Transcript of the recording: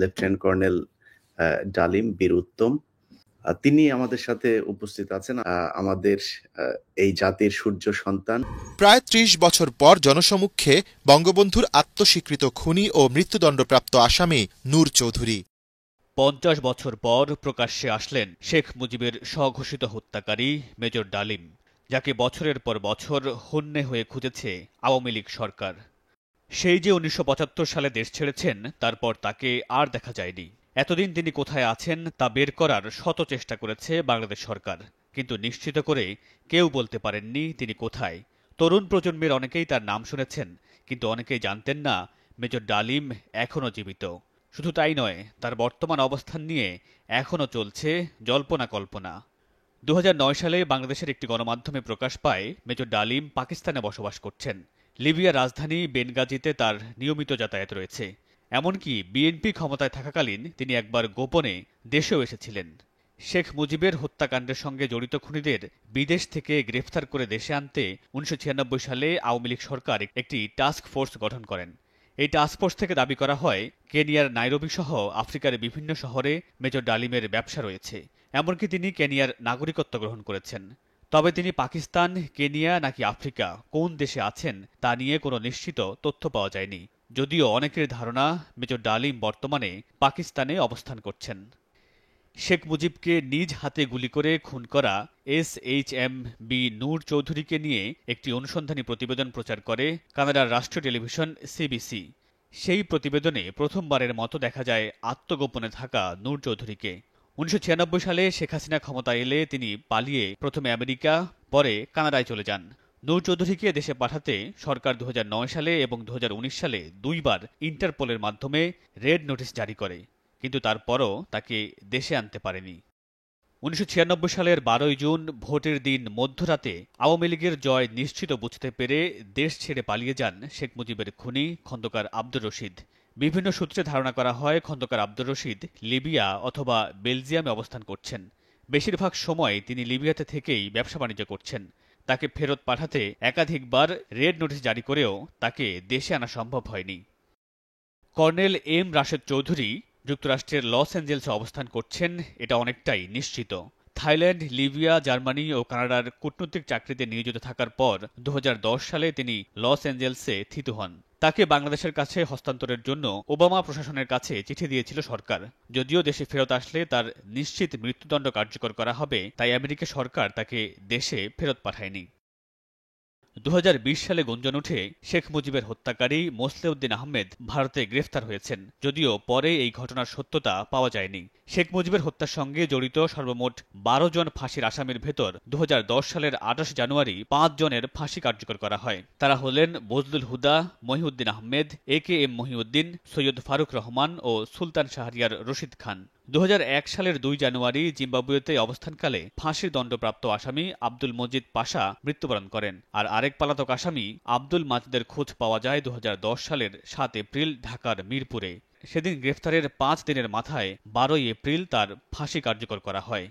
Lieutenant colonel ডালিম বীর উত্তম। তিনি আমাদের সাথে উপস্থিত আছেন। আমাদের এই জাতির সূর্য সন্তান। প্রায় ৩০ বছর পর জনসমক্ষে বঙ্গবন্ধুর আত্মস্বীকৃত খুনি ও মৃত্যুদণ্ডপ্রাপ্ত আসামি নূর চৌধুরী। ৫০ বছর পর প্রকাশ্যে আসলেন শেখ মুজিবের স্বঘোষিত হত্যাকারী মেজর ডালিম, যাকে বছরের পর বছর হন্যে হয়ে খুঁজেছে আওয়ামী লীগ সরকার। সেই যে ১৯৭৫ সালে দেশ ছেড়েছেন, তারপর তাকে আর দেখা যায়নি। এতদিন তিনি কোথায় আছেন তা বের করার শত চেষ্টা করেছে বাংলাদেশ সরকার, কিন্তু নিশ্চিত করে কেউ বলতে পারেননি তিনি কোথায়। তরুণ প্রজন্মের অনেকেই তার নাম শুনেছেন, কিন্তু অনেকেই জানতেন না মেজর ডালিম এখনও জীবিত। শুধু তাই নয়, তার বর্তমান অবস্থান নিয়ে এখনও চলছে জল্পনা কল্পনা। ২০০৯ সালে বাংলাদেশের একটি গণমাধ্যমে প্রকাশ পায় মেজর ডালিম পাকিস্তানে বসবাস করছেন। লিবিয়ার রাজধানী বেনগাজিতে তার নিয়মিত যাতায়াত রয়েছে। এমনকি বিএনপি ক্ষমতায় থাকাকালীন তিনি একবার গোপনে দেশেও এসেছিলেন। শেখ মুজিবের হত্যাকাণ্ডের সঙ্গে জড়িত খুনিদের বিদেশ থেকে গ্রেফতার করে দেশে আনতে ১৯৯৬ সালে আওয়ামী লীগ সরকার একটি টাস্ক ফোর্স গঠন করেন। এই টাস্কফোর্স থেকে দাবি করা হয়, কেনিয়ার নাইরোবি সহ আফ্রিকার বিভিন্ন শহরে মেজর ডালিমের ব্যবসা রয়েছে। এমনকি তিনি কেনিয়ার নাগরিকত্ব গ্রহণ করেছেন। তবে তিনি পাকিস্তান, কেনিয়া নাকি আফ্রিকা কোন দেশে আছেন তা নিয়ে কোনো নিশ্চিত তথ্য পাওয়া যায়নি, যদিও অনেকের ধারণা মেজর ডালিম বর্তমানে পাকিস্তানে অবস্থান করছেন। শেখ মুজিবকে নিজ হাতে গুলি করে খুন করা SHM-বি নূর চৌধুরীকে নিয়ে একটি অনুসন্ধানী প্রতিবেদন প্রচার করে কানাডার রাষ্ট্রীয় টেলিভিশন CBC। সেই প্রতিবেদনে প্রথমবারের মতো দেখা যায় আত্মগোপনে থাকা নূর চৌধুরীকে। ১৯৯৬ সালে শেখ হাসিনা ক্ষমতায় এলে তিনি পালিয়ে প্রথমে আমেরিকা, পরে কানাডায় চলে যান। নূর চৌধুরীকে দেশে পাঠাতে সরকার ২০০৯ সালে এবং ২০১৯ সালে দুইবার ইন্টারপোলের মাধ্যমে রেড নোটিশ জারি করে, কিন্তু তারপরও তাকে দেশে আনতে পারেনি। ১৯৯৬ সালের ১২ জুন ভোটের দিন মধ্যরাতে আওয়ামী লীগের জয় নিশ্চিত বুঝতে পেরে দেশ ছেড়ে পালিয়ে যান শেখ মুজিবের খুনি খন্দকার আব্দুর রশিদ। বিভিন্ন সূত্রে ধারণা করা হয় খন্দকার আব্দুর রশিদ লিবিয়া অথবা বেলজিয়ামে অবস্থান করছেন। বেশিরভাগ সময় তিনি লিবিয়াতে থেকেই ব্যবসা বাণিজ্য করছেন। তাকে ফেরত পাঠাতে একাধিকবার রেড নোটিশ জারি করেও তাকে দেশে আনা সম্ভব হয়নি। কর্নেল M রাশেদ চৌধুরী যুক্তরাষ্ট্রের লস অ্যাঞ্জেলসে অবস্থান করছেন, এটা অনেকটাই নিশ্চিত। থাইল্যান্ড, লিবিয়া, জার্মানি ও কানাডার কূটনৈতিক চাকরিতে নিয়োজিত থাকার পর ২০১০ সালে তিনি লস অ্যাঞ্জেলসে থিতু হন। তাকে বাংলাদেশের কাছে হস্তান্তরের জন্য ওবামা প্রশাসনের কাছে চিঠি দিয়েছিল সরকার। যদিও দেশে ফেরত আসলে তার নিশ্চিত মৃত্যুদণ্ড কার্যকর করা হবে, তাই আমেরিকা সরকার তাকে দেশে ফেরত পাঠায়নি। ২০২০ সালে গুঞ্জন উঠে শেখ মুজিবের হত্যাকারী মোসলেউদ্দিন আহমেদ ভারতে গ্রেফতার হয়েছেন, যদিও পরে এই ঘটনার সত্যতা পাওয়া যায়নি। শেখ মুজিবের হত্যার সঙ্গে জড়িত সর্বমোট ১২ জন ফাঁসির আসামির ভেতর ২০১০ সালের ২৮ জানুয়ারি ৫ জনের ফাঁসি কার্যকর করা হয়। তারা হলেন বজলুল হুদা, মহিউদ্দিন আহমেদ, AKM মহিউদ্দিন, সৈয়দ ফারুক রহমান ও সুলতান শাহরিয়ার রশিদ খান। ২০০১ সালের ২ জানুয়ারি জিম্বাবুয়েতে অবস্থানকালে ফাঁসির দণ্ডপ্রাপ্ত আসামি আব্দুল মজিদ পাশা মৃত্যুবরণ করেন। আর আরেক পলাতক আসামি আব্দুল মাজিদের খোঁজ পাওয়া যায় ২০১০ সালের ৭ এপ্রিল ঢাকার মিরপুরে। সেদিন গ্রেফতারের ৫ দিনের মাথায় ১২ এপ্রিল তার ফাঁসি কার্যকর করা হয়।